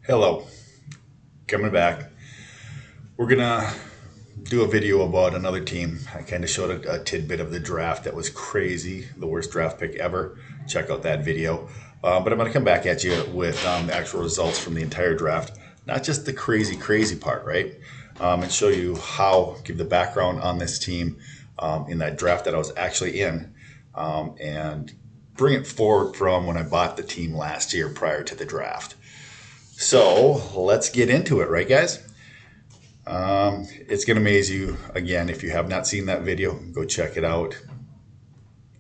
Hello, coming back. We're gonna do a video about another team. I kind of showed a tidbit of the draft that was crazy, the worst draft pick ever. Check out that video. But I'm gonna come back at you with the actual results from the entire draft, not just the crazy part, right? And show you how, give the background on this team in that draft that I was actually in, and bring it forward from when I bought the team last year prior to the draft. So let's get into it, right, guys? It's going to amaze you. Again, if you have not seen that video, go check it out.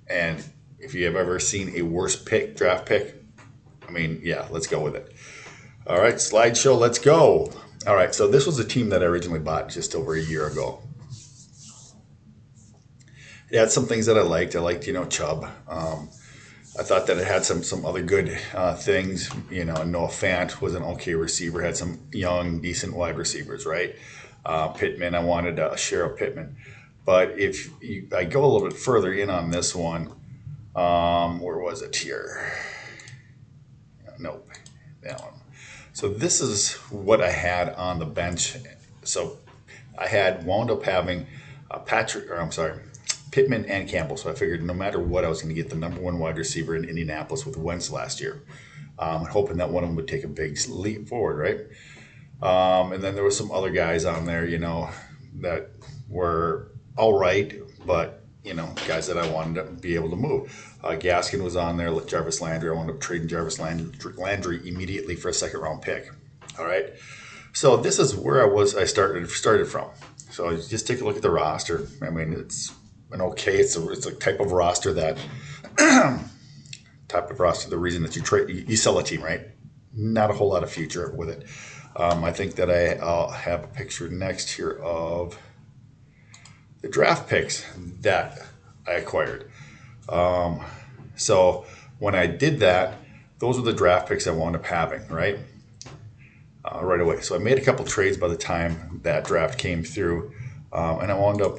And if you have ever seen a worse draft pick, yeah, let's go with it. All right, slideshow, let's go. All right, so this was a team that I originally bought just over a year ago. It had some things that I liked. Chubb. I thought that it had some other good things. Noah Fant was an okay receiver, had some young, decent wide receivers, right? Pittman, I wanted a share of Pittman. But I go a little bit further in on this one, where was it here? Nope, that one. So this is what I had on the bench. So I wound up having Pittman and Campbell. So I figured no matter what, I was going to get the number one wide receiver in Indianapolis with Wentz last year. Hoping that one of them would take a big leap forward, right? And then there were some other guys on there, that were all right, but, guys that I wanted to be able to move. Gaskin was on there, Jarvis Landry. I wound up trading Jarvis Landry immediately for a second round pick. All right. So this is where I started from. So just take a look at the roster. It's it's a type of roster the reason that you sell a team, right? Not a whole lot of future with it. I think that I'll have a picture next here of the draft picks that I acquired. So when I did that, those were the draft picks I wound up having, right? Right away. So I made a couple trades by the time that draft came through. And I wound up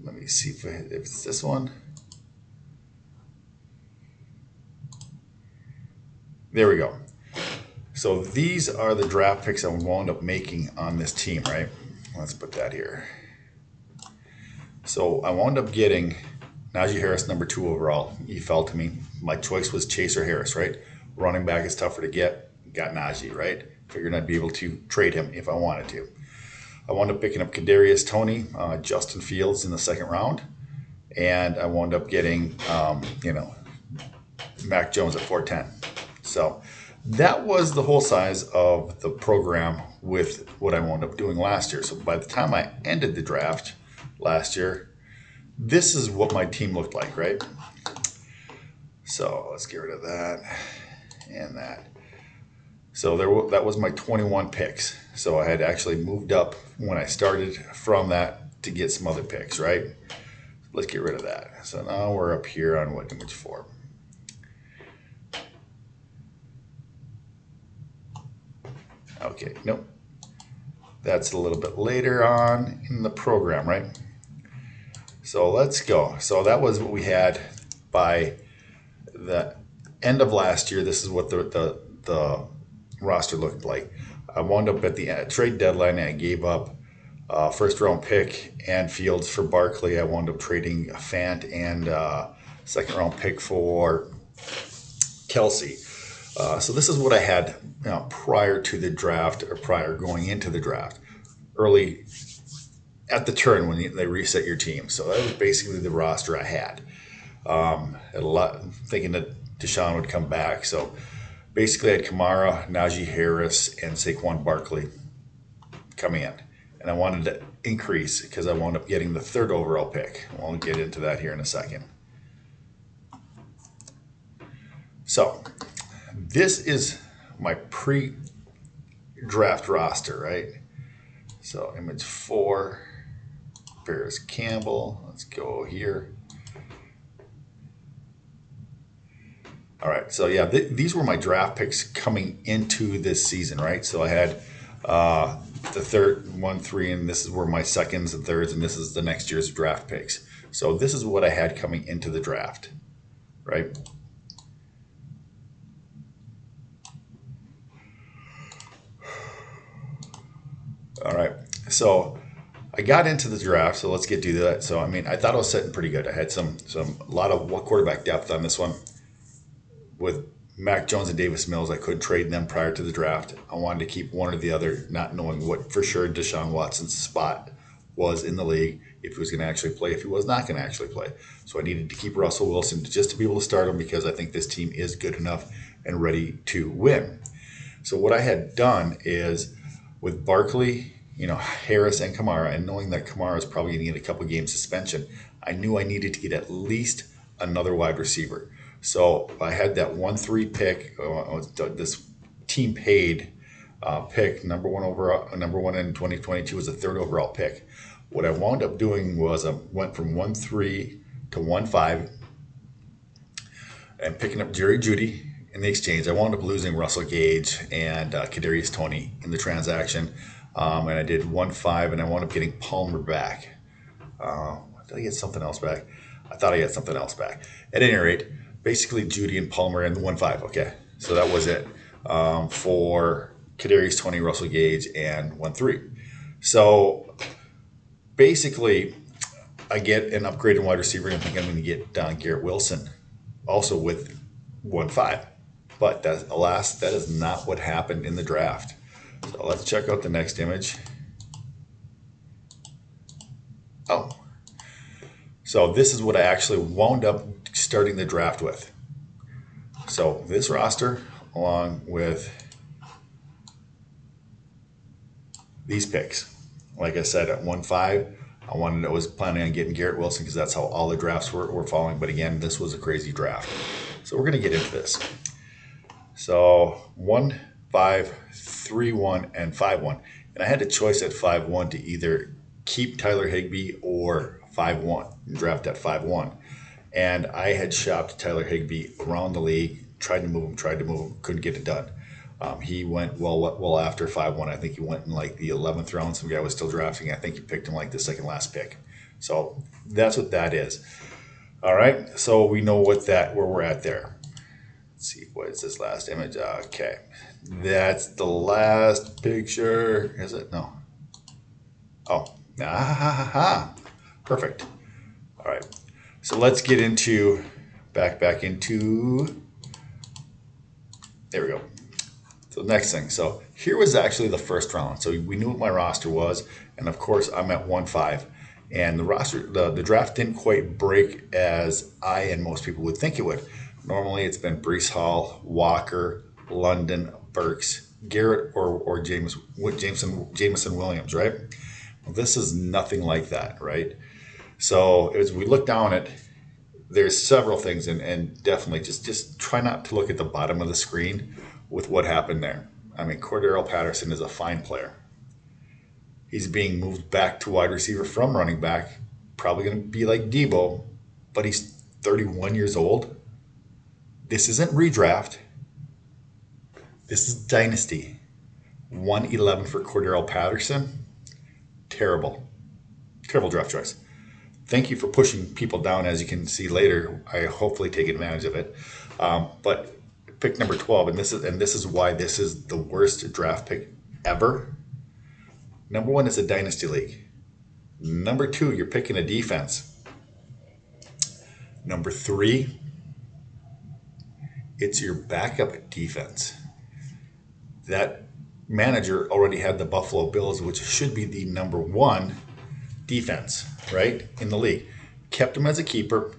let me see if it's this one. There we go. So these are the draft picks I wound up making on this team, right? Let's put that here. So I wound up getting Najee Harris, number 2 overall. He fell to me. My choice was Chase or Harris, right? Running back is tougher to get. Got Najee, right? Figured I'd be able to trade him if I wanted to. I wound up picking up Kadarius Toney, Justin Fields in the second round, and I wound up getting, Mac Jones at 410. So that was the whole size of the program with what I wound up doing last year. So by the time I ended the draft last year, this is what my team looked like, right? So let's get rid of that and that. So that was my 21 picks. So I had actually moved up when I started from that to get some other picks, right? Let's get rid of that. So now we're up here on what image 4. Okay, nope. That's a little bit later on in the program, right? So let's go. So that was what we had by the end of last year. This is what the roster looked like. I wound up at the trade deadline and I gave up first round pick and Fields for Barkley. I wound up trading Fant and second round pick for Kelsey. So this is what I had prior to the draft, or prior going into the draft, early at the turn when they reset your team. So that was basically the roster I had. Had a lot thinking that Deshaun would come back. So basically, I had Kamara, Najee Harris, and Saquon Barkley coming in. And I wanted to increase because I wound up getting the 3rd overall pick. We'll get into that here in a second. So this is my pre-draft roster, right? So image 4, Paris Campbell. Let's go here. All right, so yeah, these were my draft picks coming into this season, right? So I had the 3rd, 1, 3, and this is where my seconds and thirds, and this is the next year's draft picks. So this is what I had coming into the draft, right? All right. So I got into the draft, so let's get to that. So I mean, I thought I was sitting pretty good. I had a lot of quarterback depth on this one. With Mac Jones and Davis Mills, I could trade them prior to the draft. I wanted to keep one or the other, not knowing what for sure Deshaun Watson's spot was in the league, if he was going to actually play, if he was not going to actually play. So I needed to keep Russell Wilson just to be able to start him because I think this team is good enough and ready to win. So what I had done is with Barkley, Harris and Kamara, and knowing that Kamara is probably going to get a couple game suspension, I knew I needed to get at least another wide receiver. So I had that 1-3 pick, this team paid pick, number one in 2022 was the third overall pick. What I wound up doing was I went from 1-3 to 1-5 and picking up Jerry Jeudy in the exchange. I wound up losing Russell Gage and Kadarius Toney in the transaction. And I did 1-5 and I wound up getting Palmer back. Did I get something else back? I thought I had something else back. At any rate, basically Jeudy and Palmer and 1-5. Okay, so that was it for Kadarius Toney, Russell Gage, and 1-3. So basically, I get an upgraded wide receiver, and I think I'm going to get Garrett Wilson, also with 1-5. But alas, that is not what happened in the draft. So let's check out the next image. Oh, so this is what I actually wound up starting the draft with. So this roster, along with these picks. Like I said, at 1-5, I was planning on getting Garrett Wilson because that's how all the drafts were following. But again, this was a crazy draft. So we're going to get into this. So 1-5, 3-1, and 5-1. And I had a choice at 5-1 to either keep Tyler Higbee or 5-1, draft at 5-1. And I had shopped Tyler Higbee around the league, tried to move him, couldn't get it done. He went well after 5-1. I think he went in like the 11th round. Some guy was still drafting. I think he picked him like the second last pick. So that's what that is. All right. So we know where we're at there. Let's see. What is this last image? Okay. That's the last picture. Is it? No. Oh. Perfect. All right. So let's get into back into. There we go. So next thing, so here was actually the first round. So we knew what my roster was, and of course I'm at 1-5. And the draft didn't quite break as I and most people would think it would. Normally it's been Breece Hall, Walker, London, Burks, Garrett, or Jameson Williams, right? Well, this is nothing like that, right? So as we look down at, there's several things, and definitely just try not to look at the bottom of the screen with what happened there. I mean, Cordarrelle Patterson is a fine player. He's being moved back to wide receiver from running back. Probably going to be like Debo, but he's 31 years old. This isn't redraft. This is Dynasty. 111 for Cordarrelle Patterson. Terrible. Terrible draft choice. Thank you for pushing people down, as you can see later. I hopefully take advantage of it. But pick number 12, and this is why this is the worst draft pick ever. Number 1 is a dynasty league. Number 2, you're picking a defense. Number 3, it's your backup defense. That manager already had the Buffalo Bills, which should be the number 1 defense, right, in the league. Kept him as a keeper,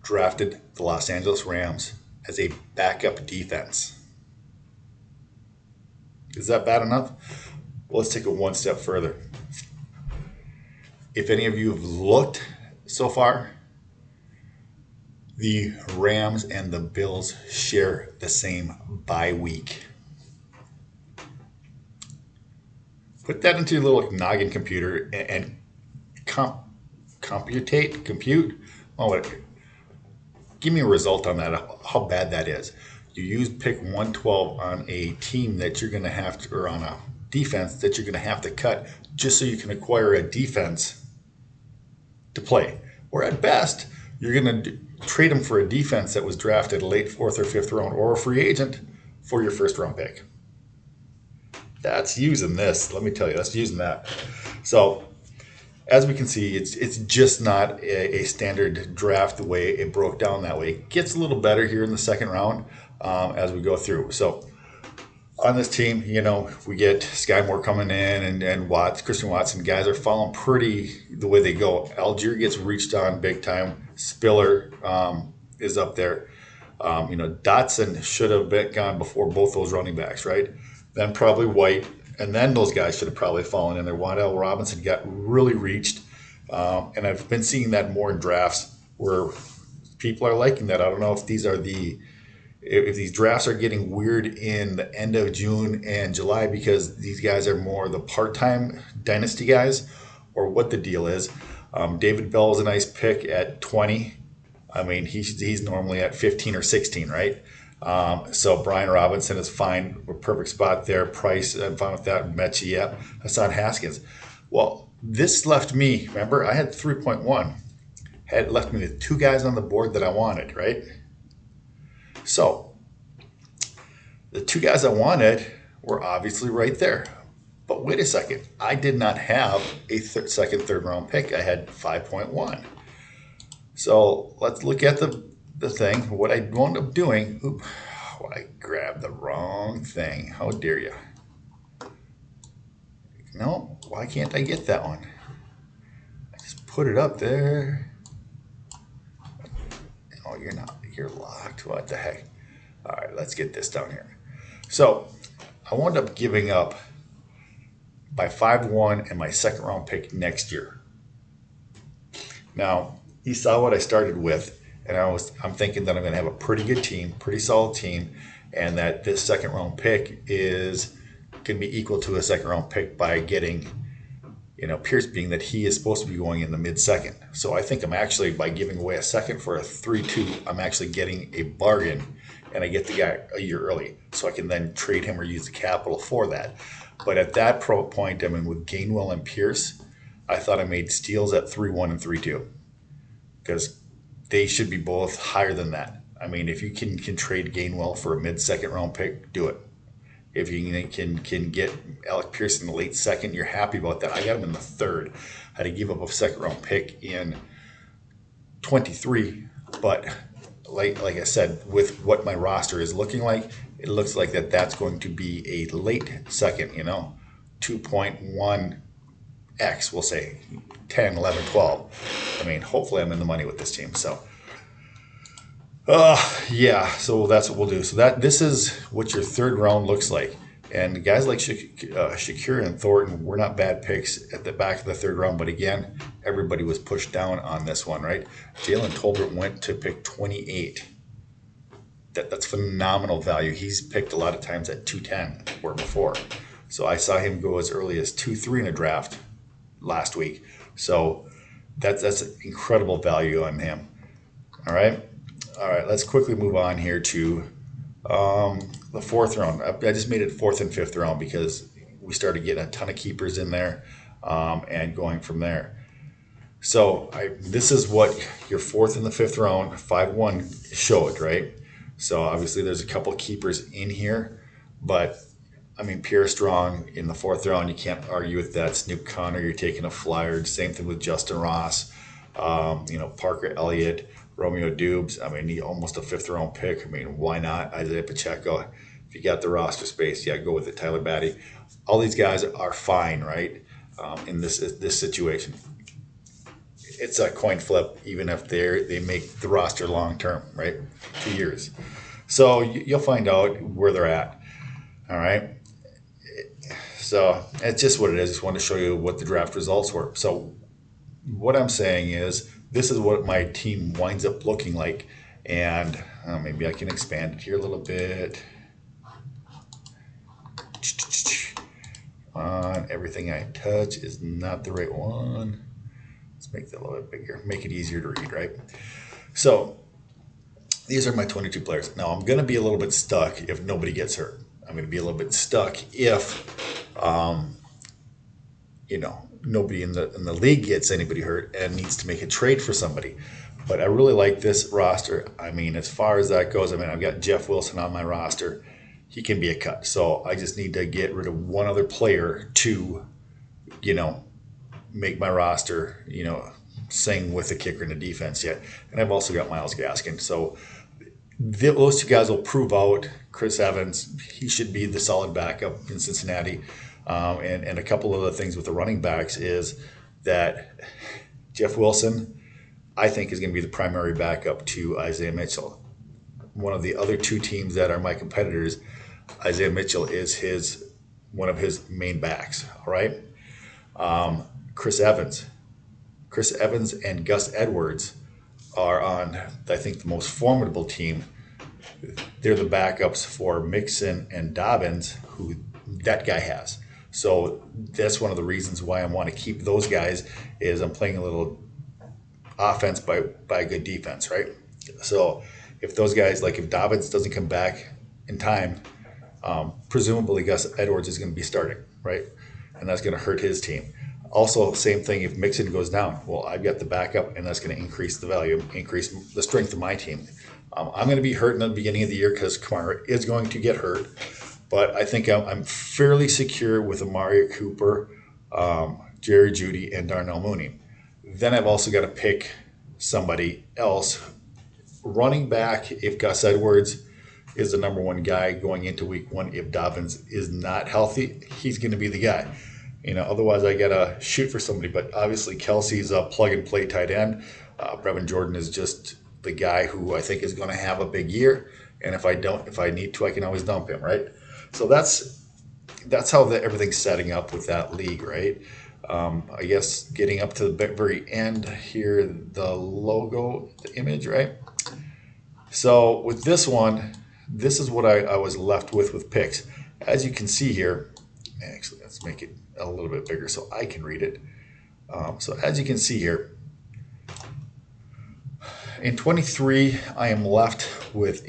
drafted the Los Angeles Rams as a backup defense. Is that bad enough? Well, let's take it one step further. If any of you have looked so far, the Rams and the Bills share the same bye week. Put that into your little noggin computer and compute. Oh, give me a result on that, how bad that is. You use pick 112 on a team that you're going to have to, or on a defense that you're going to have to cut just so you can acquire a defense to play. Or at best, you're going to trade them for a defense that was drafted late 4th or 5th round or a free agent for your 1st round pick. That's using this. Let me tell you, that's using that. So as we can see, it's just not a standard draft the way it broke down that way. It gets a little better here in the second round as we go through. So on this team, we get Sky Moore coming in and Christian Watson. Guys are falling pretty the way they go. Algier gets reached on big time. Spiller is up there. Dotson should have gone before both those running backs, right? Then probably White, and then those guys should have probably fallen in there. Wan'Dale Robinson got really reached, and I've been seeing that more in drafts where people are liking that. I don't know if if these drafts are getting weird in the end of June and July because these guys are more the part-time dynasty guys, or what the deal is. David Bell is a nice pick at 20. I mean, he's normally at 15 or 16, right? So Brian Robinson is fine. A perfect spot there. Price, I'm fine with that. Mechie, yep. Hassan Haskins. Well, this left me, remember, I had 3.1. Had left me with two guys on the board that I wanted, right? So the two guys I wanted were obviously right there. But wait a second. I did not have a second, third round pick. I had 5.1. So let's look at the thing. What I wound up doing, I grabbed the wrong thing. How dare you? No, why can't I get that one? I just put it up there. Oh, you're not. You're locked. What the heck? All right, let's get this down here. So I wound up giving up by 5-1 and my second round pick next year. Now, he saw what I started with, and I'm thinking that I'm going to have a pretty good team, pretty solid team, and that this second round pick is going to be equal to a second round pick by getting, Pierce, being that he is supposed to be going in the mid-second. So I think I'm actually, by giving away a second for a 3-2, I'm actually getting a bargain, and I get the guy a year early, so I can then trade him or use the capital for that. But at that point, with Gainwell and Pierce, I thought I made steals at 3-1 and 3-2. Because they should be both higher than that. I mean, if you can trade Gainwell for a mid-second round pick, do it. If you can get Alec Pierce in the late second, you're happy about that. I got him in the third. I had to give up a second round pick in 23, but like I said, with what my roster is looking like, it looks like that's going to be a late second, 2.1 X, we'll say 10, 11, 12. I mean, hopefully I'm in the money with this team. So, so that's what we'll do. So this is what your third round looks like. And guys like Shakir and Thornton were not bad picks at the back of the third round. But again, everybody was pushed down on this one, right? Jalen Tolbert went to pick 28. That's phenomenal value. He's picked a lot of times at 210 or before. So I saw him go as early as 2-3 in a draft last week. So that's incredible value on him. All right, let's quickly move on here to the fourth round. I just made it fourth and fifth round because we started getting a ton of keepers in there and going from there. So this is what your fourth and the fifth round 5-1 showed, right? So obviously there's a couple keepers in here, but I mean, Pierre Strong in the fourth round, you can't argue with that. Snoop Connor, you're taking a flyer. Same thing with Justin Ross, Parker Elliott, Romeo Dubes. I mean, almost a fifth round pick. I mean, why not? Isaiah Pacheco. If you got the roster space, go with it. Tyler Batty. All these guys are fine, right? In this situation, it's a coin flip, even if they make the roster long term, right? 2 years. So you'll find out where they're at. All right. So it's just what it is. I just want to show you what the draft results were. So what I'm saying is this is what my team winds up looking like. And maybe I can expand it here a little bit. Everything I touch is not the right one. Let's make that a little bit bigger. Make it easier to read, right? So these are my 22 players. Now I'm going to be a little bit stuck if nobody gets hurt. I'm going to be a little bit stuck if, nobody in the league gets anybody hurt and needs to make a trade for somebody. But I really like this roster. I mean, as far as that goes, I've got Jeff Wilson on my roster. he can be a cut. So I just need to get rid of one other player to, you know, make my roster, you know, sing with the kicker and the defense yet. And I've also got Myles Gaskin. So those two guys will prove out. Chris Evans, he should be the solid backup in Cincinnati. And a couple of other things with the running backs is that Jeff Wilson, I think, is going to be the primary backup to Isaiah Mitchell. One of the other two teams that are my competitors, Isaiah Mitchell is one of his main backs. All right. Chris Evans and Gus Edwards are on, I think, the most formidable team. They're the backups for Mixon and Dobbins, who that guy has. So that's one of the reasons why I want to keep those guys is I'm playing a little offense by good defense, right? So if those guys, like if Dobbins doesn't come back in time, presumably Gus Edwards is going to be starting, right? And that's going to hurt his team. Also, same thing if Mixon goes down. Well, I've got the backup, and that's going to increase the value, increase the strength of my team. I'm going to be hurt in the beginning of the year because Kamara is going to get hurt. But I think I'm fairly secure with Amari Cooper, Jerry Jeudy, and Darnell Mooney. Then I've also got to pick somebody else. Running back, if Gus Edwards is the number one guy going into week one, if Dobbins is not healthy, he's going to be the guy. You know, otherwise I got to shoot for somebody. But obviously Kelsey's a plug-and-play tight end. Brevin Jordan is just the guy who I think is going to have a big year. And if I need to, I can always dump him, right? So that's how everything's setting up with that league, right? I guess getting up to the very end here, the logo, the image, right? So with this one, this is what I was left with picks. As you can see here, actually, let's make it a little bit bigger so I can read it. So as you can see here, in 23, I am left with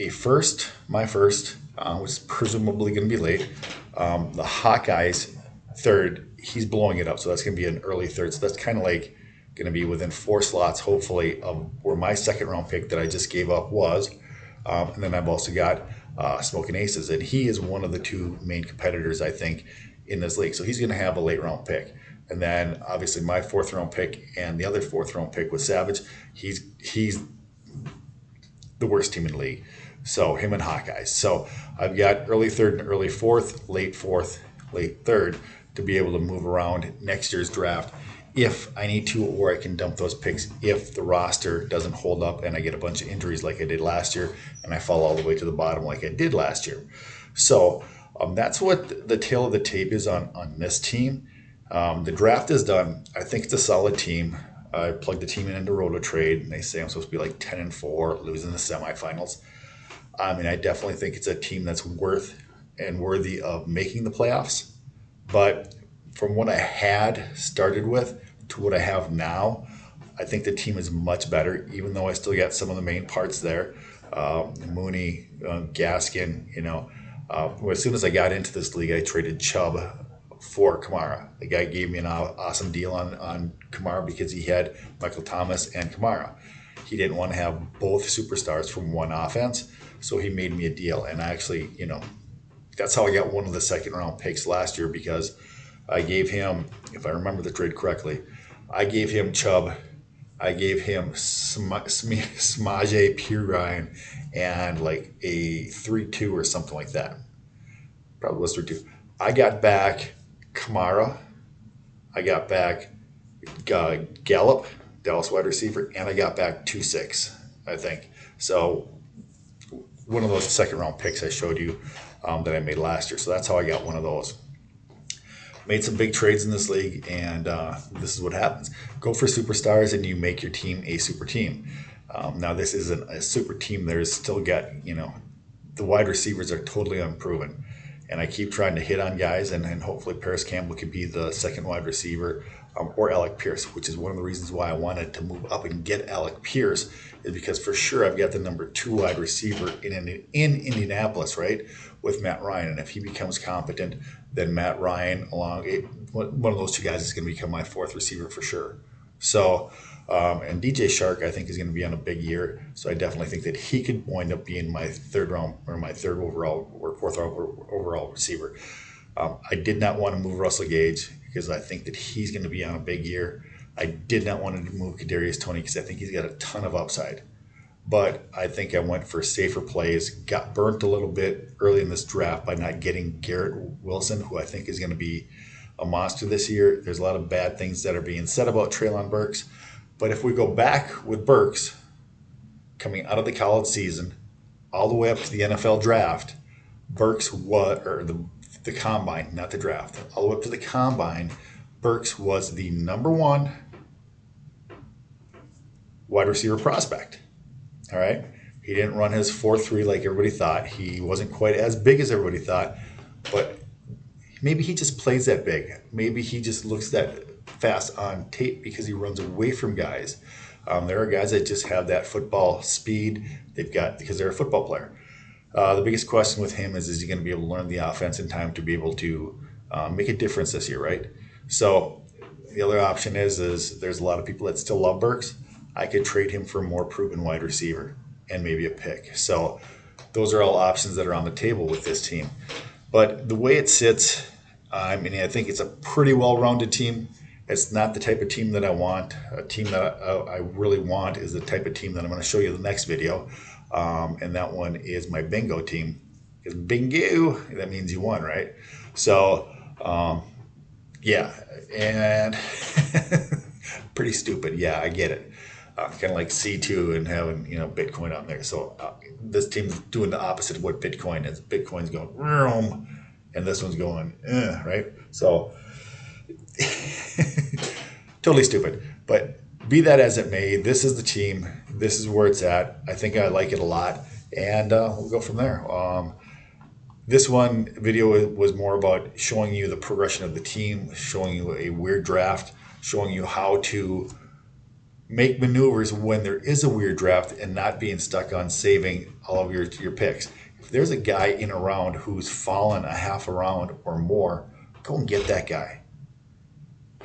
my first, which is presumably going to be late. The Hawkeyes third, he's blowing it up, so that's going to be an early third. So that's kind of like going to be within 4 slots, hopefully, of where my second round pick that I just gave up was. And then I've also got Smoking Aces, and he is one of the two main competitors, I think, in this league. So he's going to have a late round pick. And then obviously my 4th round pick and the other 4th round pick was Savage. He's the worst team in the league. So him and Hawkeyes. So I've got early third and early 4th, late 4th, late 3rd to be able to move around next year's draft if I need to, or I can dump those picks if the roster doesn't hold up and I get a bunch of injuries like I did last year and I fall all the way to the bottom like I did last year. So that's what the tail of the tape is on this team. The draft is done. I think it's a solid team. I plugged the team into RotoTrade, and they say I'm supposed to be like 10-4, losing the semifinals. I mean, I definitely think it's a team that's worth and worthy of making the playoffs. But from what I had started with to what I have now, I think the team is much better, even though I still got some of the main parts there. Mooney, Gaskin, you know. As soon as I got into this league, I traded Chubb for Kamara. The guy gave me an awesome deal on Kamara because he had Michael Thomas and Kamara. He didn't want to have both superstars from one offense, so he made me a deal. And I actually, you know, that's how I got one of the second round picks last year, because I gave him, if I remember the trade correctly, I gave him Chubb, I gave him Samaje Perine, and like a 3-2 or something like that. Probably was 3-2. I got back Kamara, I got back Gallup, Dallas wide receiver, and I got back 2-6, I think. So one of those second round picks I showed you that I made last year. So that's how I got one of those. Made some big trades in this league, and this is what happens. Go for superstars, and you make your team a super team. Now, this isn't a super team. There's still got, you know, the wide receivers are totally unproven. And I keep trying to hit on guys, and hopefully Paris Campbell could be the second wide receiver, or Alec Pierce, which is one of the reasons why I wanted to move up and get Alec Pierce, is because for sure I've got the number 2 wide receiver in Indianapolis, right, with Matt Ryan. And if he becomes competent, then Matt Ryan, one of those two guys is going to become my 4th receiver for sure. So And DJ Shark, I think, is going to be on a big year. So I definitely think that he could wind up being my third round or my third overall or fourth overall receiver. I did not want to move Russell Gage because I think that he's going to be on a big year. I did not want to move Kadarius Toney because I think he's got a ton of upside. But I think I went for safer plays, got burnt a little bit early in this draft by not getting Garrett Wilson, who I think is going to be a monster this year. There's a lot of bad things that are being said about Treylon Burks. But if we go back with Burks coming out of the college season all the way up to the NFL draft, Burks was, or the combine, not the draft, all the way up to the combine, Burks was the number one wide receiver prospect. All right. He didn't run his 4.3 like everybody thought. He wasn't quite as big as everybody thought, but maybe he just plays that big. Maybe he just looks that fast on tape because he runs away from guys. There are guys that just have that football speed they've got because they're a football player. The biggest question with him is he going to be able to learn the offense in time to be able to make a difference this year, right? So the other option is there's a lot of people that still love Burks. I could trade him for a more proven wide receiver and maybe a pick. So those are all options that are on the table with this team. But the way it sits, I think it's a pretty well-rounded team. It's not the type of team that I want. A team that I really want is the type of team that I'm going to show you in the next video. And that one is my bingo team. Because bingo, that means you won, right? So, yeah. And pretty stupid. Yeah, I get it. Kind of like C2 and having, Bitcoin on there. So this team's doing the opposite of what Bitcoin is. Bitcoin's going, vroom, and this one's going, right? So totally stupid. But be that as it may, this is the team. This is where it's at. I think I like it a lot. And we'll go from there. This one video was more about showing you the progression of the team, showing you a weird draft, showing you how to make maneuvers when there is a weird draft and not being stuck on saving all of your picks. If there's a guy in a round who's fallen a half a round or more, go and get that guy.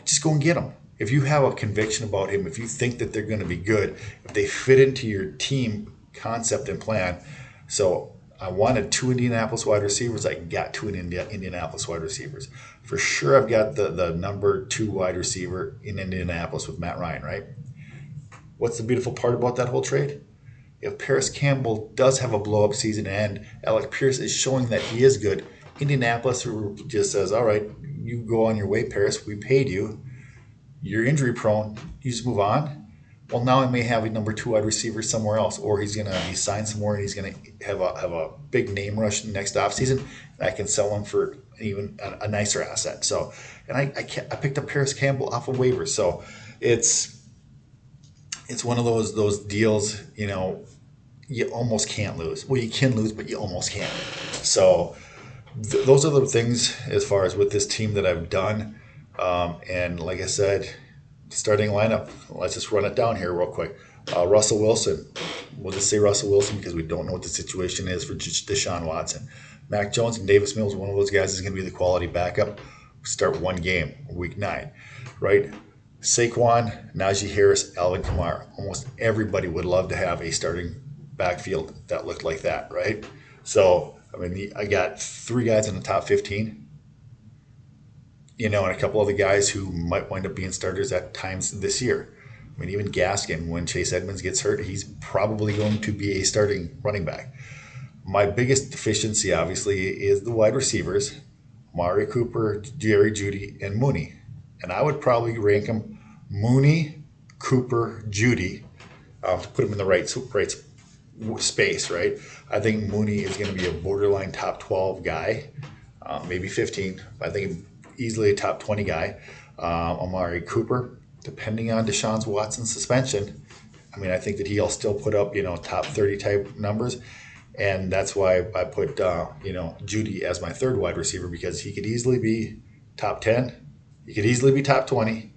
Just go and get him. If you have a conviction about him, if you think that they're going to be good, if they fit into your team concept and plan. So I wanted 2 Indianapolis wide receivers. I got 2 Indianapolis wide receivers. For sure, I've got the number 2 wide receiver in Indianapolis with Matt Ryan, right? What's the beautiful part about that whole trade? If Paris Campbell does have a blow-up season and Alec Pierce is showing that he is good, Indianapolis just says, all right, you go on your way, Paris. We paid you. You're injury prone. You just move on. Well, now I may have a number 2 wide receiver somewhere else, or he's going to be signed somewhere and he's going to have a big name rush next offseason, and I can sell him for even a nicer asset. So, and I picked up Paris Campbell off of waivers. So it's one of those deals, you almost can't lose. Well, you can lose, but you almost can't. So those are the things as far as with this team that I've done. And like I said, starting lineup, let's just run it down here real quick. Russell Wilson. We'll just say Russell Wilson because we don't know what the situation is for Deshaun Watson. Mac Jones and Davis Mills, one of those guys is going to be the quality backup. Start one game, week 9, right? Saquon, Najee Harris, Alvin Kamara. Almost everybody would love to have a starting backfield that looked like that, right? So, I got 3 guys in the top 15, and a couple of the guys who might wind up being starters at times this year. Even Gaskin, when Chase Edmonds gets hurt, he's probably going to be a starting running back. My biggest deficiency, obviously, is the wide receivers, Amari Cooper, Jerry Jeudy, and Mooney. And I would probably rank them Mooney, Cooper, Jeudy, to put them in the right space, right? I think Mooney is going to be a borderline top 12 guy, maybe 15. I think easily a top 20 guy. Amari Cooper, depending on Deshaun Watson's suspension, I think that he'll still put up, top 30 type numbers. And that's why I put, Jeudy as my 3rd wide receiver, because he could easily be top 10. He could easily be top 20.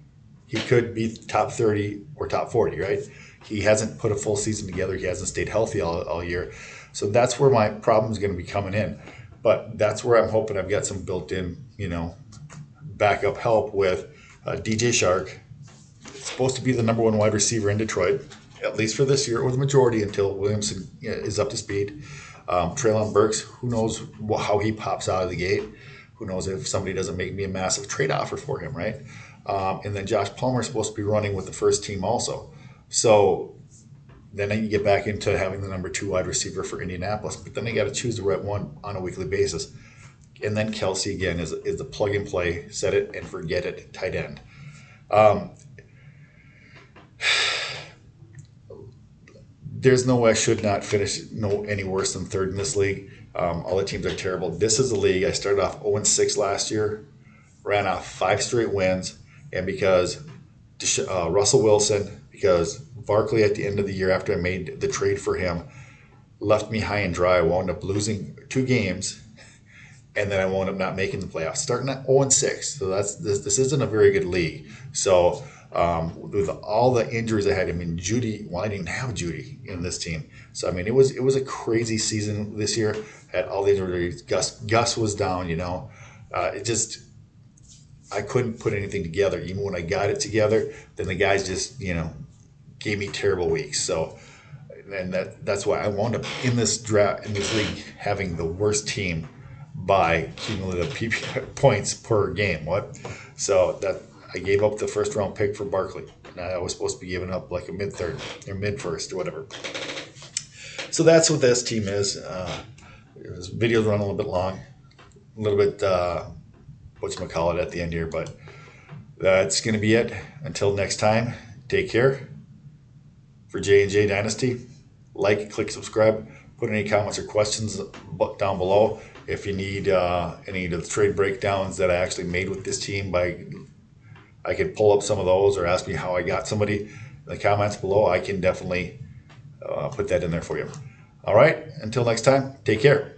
He could be top 30 or top 40, right? He hasn't put a full season together. He hasn't stayed healthy all year. So that's where my problem is going to be coming in. But that's where I'm hoping I've got some built-in, backup help with DJ Shark, supposed to be the number 1 wide receiver in Detroit, at least for this year, or the majority until Williamson is up to speed. Treylon Burks, who knows how he pops out of the gate. Who knows if somebody doesn't make me a massive trade offer for him, right? And then Josh Palmer is supposed to be running with the first team also. So then you get back into having the number 2 wide receiver for Indianapolis. But then they got to choose the right one on a weekly basis. And then Kelsey, again, is the plug and play, set it and forget it tight end. There's no way I should not finish any worse than 3rd in this league. All the teams are terrible. This is the league. I started off 0-6 last year, ran off 5 straight wins, and because Russell Wilson, because Barkley at the end of the year after I made the trade for him, left me high and dry. I wound up losing 2 games, and then I wound up not making the playoffs, starting at 0-6. So this isn't a very good league. So with all the injuries I had, I mean, Judy, well, I didn't have Judy in this team. So, I mean, it was a crazy season this year. Had all these injuries. Gus was down, I couldn't put anything together. Even when I got it together, then the guys just, gave me terrible weeks. So, and that's why I wound up in this league, having the worst team by cumulative PPI points per game. So that I gave up the 1st round pick for Barkley. And I was supposed to be giving up like a mid-3rd or mid-1st or whatever. So that's what this team is. This video's run a little bit long, a little bit whatchamacallit at the end here, but that's going to be it. Until next time, take care. For J&J Dynasty, like, click, subscribe. Put any comments or questions down below. If you need any of the trade breakdowns that I actually made with this team, I could pull up some of those, or ask me how I got somebody in the comments below. I can definitely put that in there for you. All right, until next time, take care.